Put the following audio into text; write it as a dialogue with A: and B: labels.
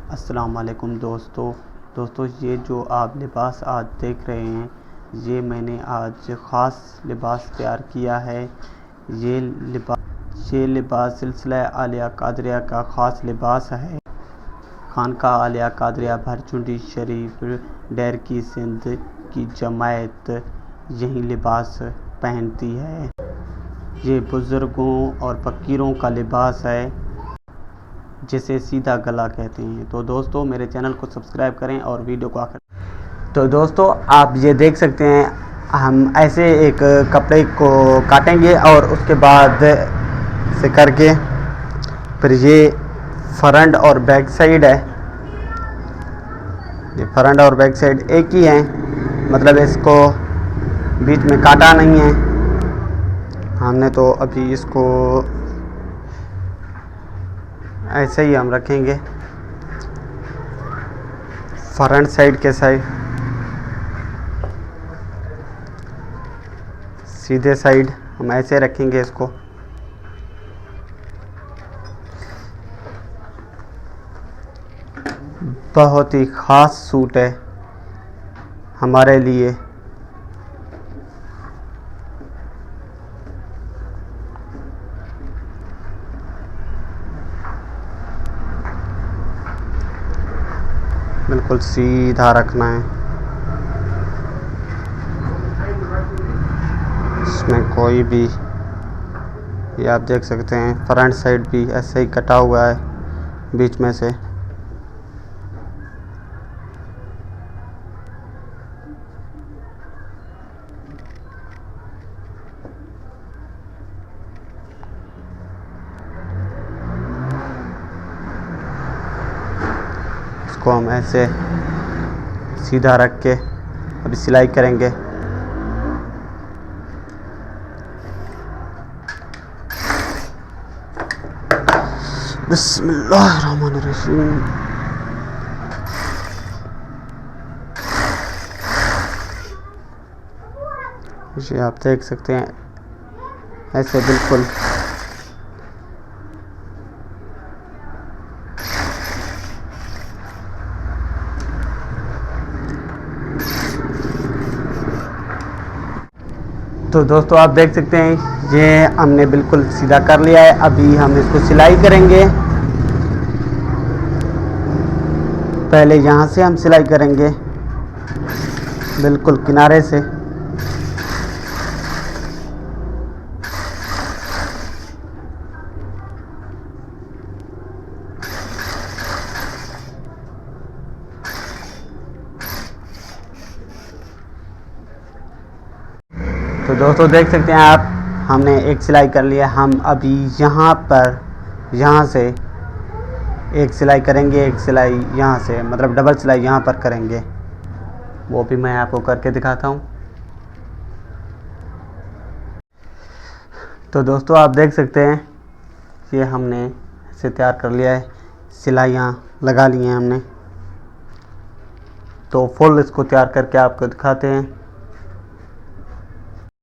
A: अस्सलाम वालेकुम दोस्तों ये जो आप लिबास आज देख रहे हैं, ये मैंने आज ख़ास लिबास तैयार किया है। ये लिबास सिलसिला आलिया कादरिया का ख़ास लिबास है। खानकाह आलिया कादरिया भरचुंडी शरीफ डेर की सिंध की जमायत यही लिबास पहनती है। ये बुज़ुर्गों और फ़कीरों का लिबास है, जिसे सीधा गला कहते हैं। तो दोस्तों मेरे चैनल को सब्सक्राइब करें और वीडियो को आखिर। तो दोस्तों आप ये देख सकते हैं, हम ऐसे एक कपड़े को काटेंगे और उसके बाद से करके फिर ये फ्रंट और बैक साइड है। ये फ्रंट और बैक साइड एक ही है, मतलब इसको बीच में काटा नहीं है हमने। तो अभी इसको ऐसे ही हम रखेंगे। फ्रंट साइड के साइड सीधे साइड हम ऐसे रखेंगे इसको। बहुत ही ख़ास सूट है हमारे लिए। बिल्कुल सीधा रखना है, इसमें कोई भी, ये आप देख सकते हैं फ्रंट साइड भी ऐसे ही कटा हुआ है बीच में से। इसको हम ऐसे सीधा रख के अभी सिलाई करेंगे। बिस्मिल्लाहिर्रहमानिर्रहीम। ये आप देख सकते हैं ऐसे बिल्कुल तो दोस्तों आप देख सकते हैं ये हमने बिल्कुल सीधा कर लिया है। अभी हम इसको सिलाई करेंगे। पहले यहाँ से हम सिलाई करेंगे बिल्कुल किनारे से। तो दोस्तों देख सकते हैं आप, हमने एक सिलाई कर लिया। हम अभी यहाँ से एक सिलाई करेंगे, एक सिलाई यहाँ से, मतलब डबल सिलाई यहाँ पर करेंगे। वो भी मैं आपको करके दिखाता हूँ। तो दोस्तों आप देख सकते हैं ये हमने इसे तैयार कर लिया है, सिलाइयाँ लगा ली हैं हमने। तो फुल इसको तैयार करके आपको दिखाते हैं।